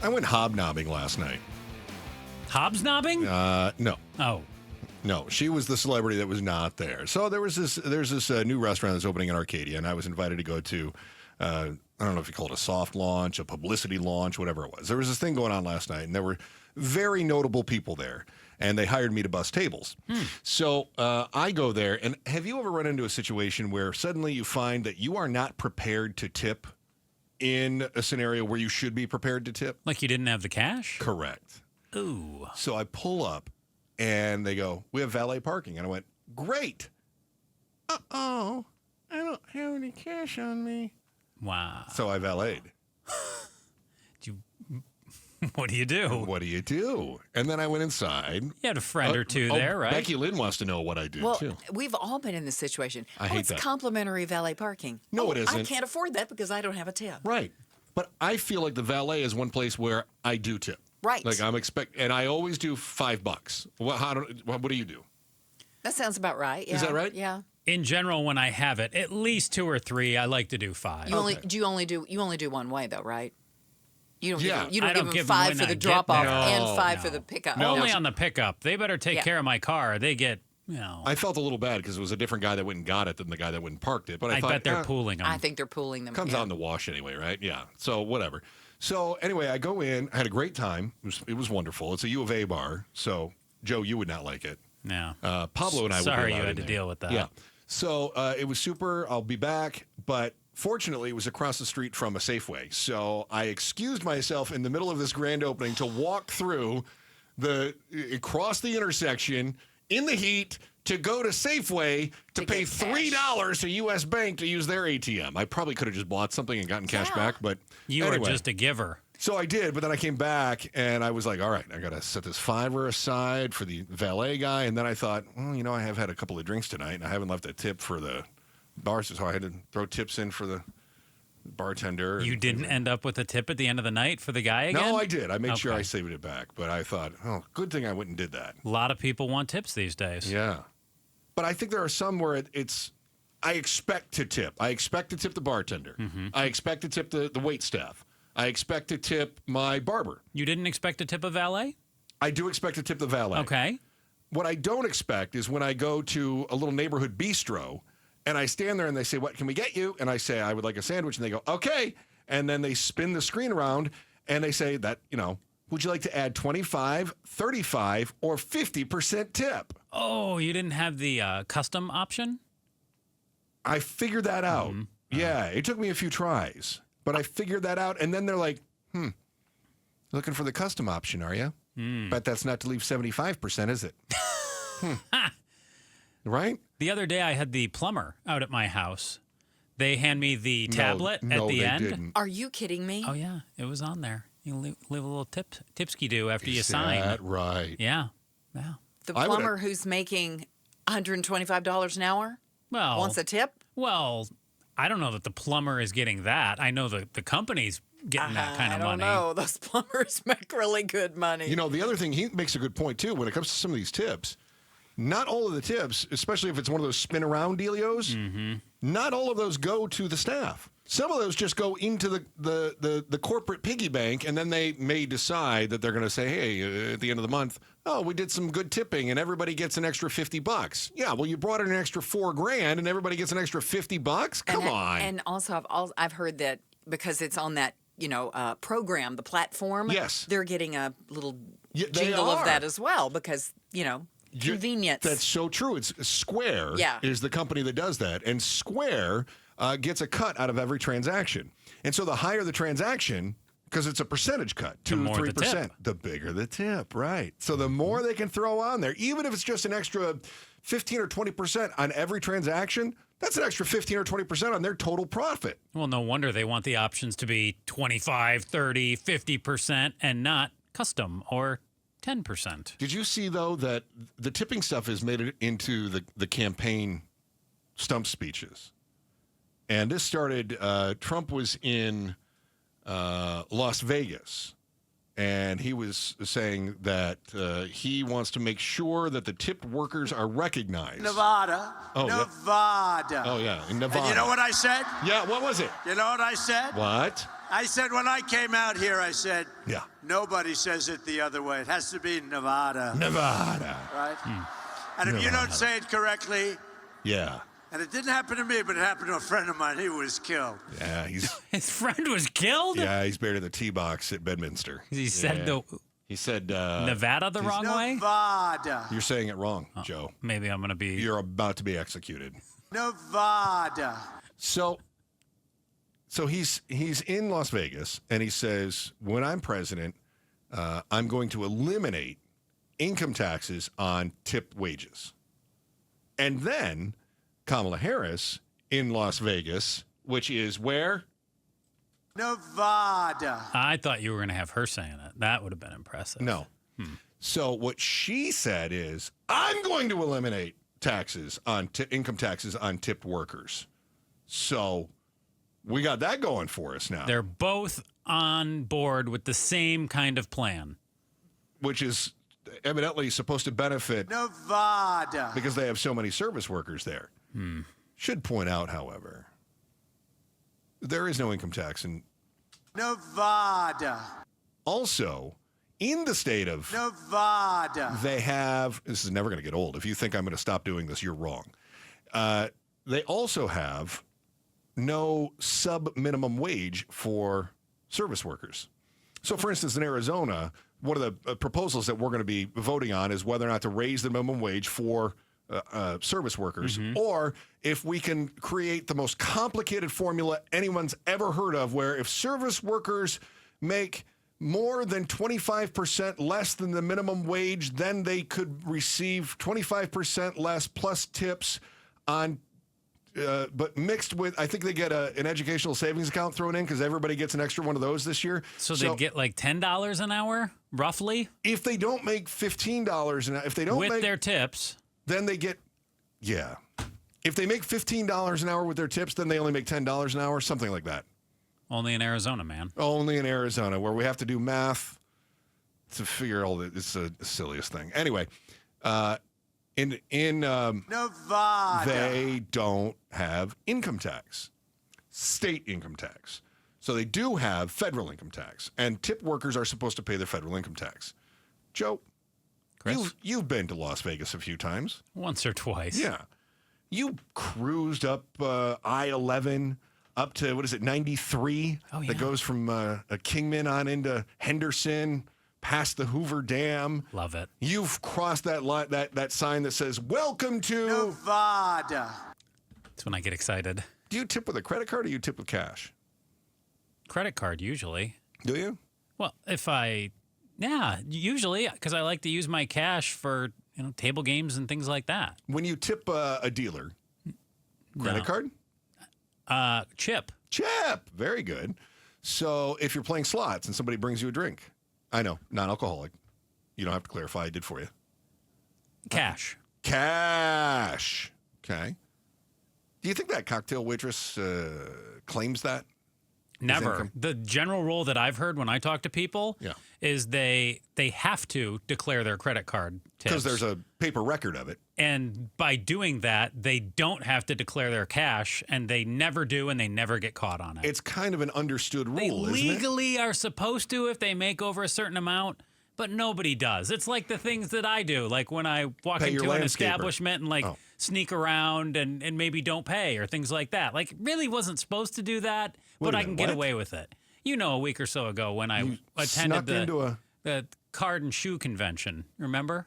I went hobnobbing last night. Hobsnobbing? No. Oh. No, she was the celebrity that was not there. So there's this new restaurant that's opening in Arcadia, and I was invited to go to, I don't know if you call it a soft launch, a publicity launch, whatever it was. There was this thing going on last night, and there were very notable people there, and they hired me to bus tables. So I go there, and have you ever run into a situation where suddenly you find that you are not prepared to tip in a scenario where you should be prepared to tip? Like you didn't have the cash? Correct. Ooh. So I pull up, and they go, "We have valet parking." And I went, "Great." Uh-oh, I don't have any cash on me. Wow. So I valeted. What do you do? What do you do? And then I went inside. You had a friend or two there, right? Becky Lynn wants to know what I do, too. We've all been in this situation. I hate it's that. complimentary valet parking. No, it isn't. I can't afford that because I don't have a tip. Right. But I feel like the valet is one place where I do tip. Right. Like and I always do $5. What do you do? That sounds about right. Yeah. Is that right? Yeah. In general, when I have it, at least 2 or 3, I like to do 5. You only do one way though, right? You don't Yeah. give I don't them give 5 them for when the I get drop off there. and 5 No. for the pickup. Only on the pickup. They better take care of my car. They get, I felt a little bad because it was a different guy that went and got it than the guy that went and parked it. But I thought, bet they're pooling them. I think they're pooling them. Comes out in the wash anyway, right? Yeah. So whatever. So anyway, I go in. I had a great time. It was wonderful. It's a U of A bar. So Joe, you would not like it. No. Pablo and I. Sorry would be you allowed had in to there. deal with that. Yeah. So it was super. I'll be back, but fortunately, it was across the street from a Safeway. So I excused myself in the middle of this grand opening to walk through across the intersection in the heat to go to Safeway to pay $3 to U.S. Bank to use their ATM. I probably could have just bought something and gotten cash back, but You anyway. were just a giver. So I did, but then I came back and I was like, all right, I got to set this $5 aside for the valet guy. And then I thought, well, I have had a couple of drinks tonight and I haven't left a tip for the bar, so I had to throw tips in for the bartender. You didn't end up with a tip at the end of the night for the guy again? No, I did. I made sure Okay. I saved it back, but I thought, good thing I went and did that. A lot of people want tips these days. Yeah. But I think there are some where I expect to tip. I expect to tip the bartender. Mm-hmm. I expect to tip the wait staff. I expect to tip my barber. You didn't expect to tip a valet? I do expect to tip the valet. Okay. What I don't expect is when I go to a little neighborhood bistro and I stand there and they say, "What can we get you?" And I say, "I would like a sandwich." And they go, "Okay." And then they spin the screen around and they say that, would you like to add 25, 35, or 50% tip? Oh, you didn't have the custom option? I figured that out. Mm-hmm. Yeah, it took me a few tries, but I figured that out. And then they're like, looking for the custom option, are you? Bet that's not to leave 75%, is it? Right? The other day I had the plumber out at my house. They hand me the tablet at the end. Didn't. Are you kidding me? Oh, yeah. It was on there. You leave a little tipski-do after you Is sign. that right? Yeah. Yeah. The plumber who's making $125 an hour wants a tip? Well, I don't know that the plumber is getting that. I know the company's getting that kind of money. I don't know. Those plumbers make really good money. The other thing, he makes a good point, too, when it comes to some of these tips. Not all of the tips, especially if it's one of those spin-around dealios, not all of those go to the staff. Some of those just go into the corporate piggy bank, and then they may decide that they're going to say, hey, at the end of the month, we did some good tipping, and everybody gets an extra $50. Yeah, well, you brought in an extra $4,000, and everybody gets an extra $50? Come on. And also, I've heard that because it's on that program, the platform. Yes. They're getting a little They jingle of are. that as well because, convenience. That's so true. It's Square is the company that does that. And Square gets a cut out of every transaction. And so the higher the transaction, because it's a percentage cut, 2-3%, the bigger the tip, right? So the more they can throw on there, even if it's just an extra 15 or 20% on every transaction, that's an extra 15 or 20% on their total profit. Well, no wonder they want the options to be 25, 30, 50% and not custom or 10%. Did you see, though, that the tipping stuff has made it into the campaign stump speeches? And this started, Trump was in Las Vegas, and he was saying that he wants to make sure that the tipped workers are recognized. Nevada. Oh, Nevada. Oh, yeah, in Nevada. And you know what I said? Yeah, what was it? You know what I said? What? I said when I came out here, I said, Yeah. nobody says it the other way. It has to be Nevada. Nevada. Right? And if you don't say it correctly, Yeah. and it didn't happen to me, but it happened to a friend of mine, he was killed. Yeah, His friend was killed? he's buried in the tee box at Bedminster. He said He said Nevada the wrong way? Nevada. You're saying it wrong, Joe. Maybe I'm going to be... You're about to be executed. Nevada. So he's in Las Vegas, and he says, when I'm president, I'm going to eliminate income taxes on tipped wages. And then Kamala Harris in Las Vegas, which is where? Nevada. I thought you were going to have her saying it. That would have been impressive. No. So what she said is, I'm going to eliminate taxes on income taxes on tipped workers. So we got that going for us now. They're both on board with the same kind of plan. Which is evidently supposed to benefit Nevada. because they have so many service workers there. Should point out, however, there is no income tax. And Nevada. also, in the state of Nevada. they have, this is never going to get old. If you think I'm going to stop doing this, you're wrong. They also have no sub-minimum wage for service workers. So, for instance, in Arizona, one of the proposals that we're going to be voting on is whether or not to raise the minimum wage for service workers, or if we can create the most complicated formula anyone's ever heard of, where if service workers make more than 25% less than the minimum wage, then they could receive 25% less plus tips on but mixed with, I think they get an educational savings account thrown in because everybody gets an extra one of those this year. So they get like $10 an hour, roughly? If they don't make $15 an hour, if they don't with their tips. Then they get, if they make $15 an hour with their tips, then they only make $10 an hour, something like that. Only in Arizona, man. Only in Arizona, where we have to do math to figure all that. It's the silliest thing. Anyway, in Nevada. they don't have income tax, state income tax. So they do have federal income tax, and tip workers are supposed to pay their federal income tax. Joe, Chris? you've been to Las Vegas a few times. Once or twice. Yeah. You cruised up I-11 up to, 93? Oh, yeah. That goes from Kingman on into Henderson, past the Hoover Dam. Love it. You've crossed that line, that sign that says, welcome to... Nevada. That's when I get excited. Do you tip with a credit card or you tip with cash? Credit card, usually. Do you? Well, usually, because I like to use my cash for table games and things like that. When you tip a dealer, credit card? Chip. Chip. Very good. So if you're playing slots and somebody brings you a drink, I know, non-alcoholic. You don't have to clarify. I did for you. Cash. Cash. Okay. Do you think that cocktail waitress claims that? Never. income? The general rule that I've heard when I talk to people is they have to declare their credit card tips. Because there's a paper record of it. And by doing that, they don't have to declare their cash, and they never do, and they never get caught on it. It's kind of an understood rule, They isn't it? legally are supposed to if they make over a certain amount, but nobody does. It's like the things that I do, like when I walk Pay your into an landscaper. establishment and sneak around and maybe don't pay or things like that. Like, really wasn't supposed to do that, but I can get away with it. A week or so ago when I attended the card and shoe convention, remember?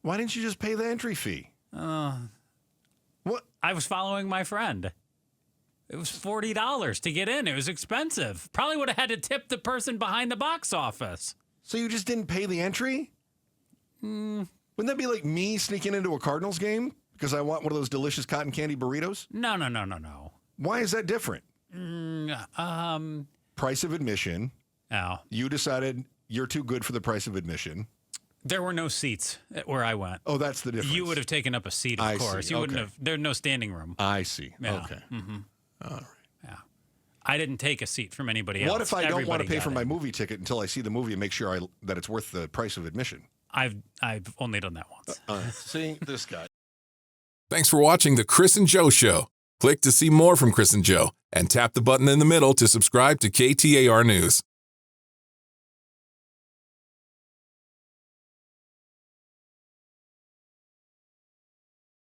Why didn't you just pay the entry fee? What? I was following my friend. It was $40 to get in. It was expensive. Probably would have had to tip the person behind the box office. So you just didn't pay the entry? Wouldn't that be like me sneaking into a Cardinals game because I want one of those delicious cotton candy burritos? No. Why is that different? Price of admission. Oh. You decided you're too good for the price of admission. There were no seats where I went. Oh, that's the difference. You would have taken up a seat, of I course. see. You wouldn't Okay. have. There's no standing room. I see. Yeah. Okay. All right. Yeah. I didn't take a seat from anybody else. What if I don't want Everybody to pay got for my in. movie ticket until I see the movie and make sure that it's worth the price of admission? I've only done that once. See, this guy. Thanks for watching The Chris and Joe Show. Click to see more from Chris and Joe, and tap the button in the middle to subscribe to KTAR News.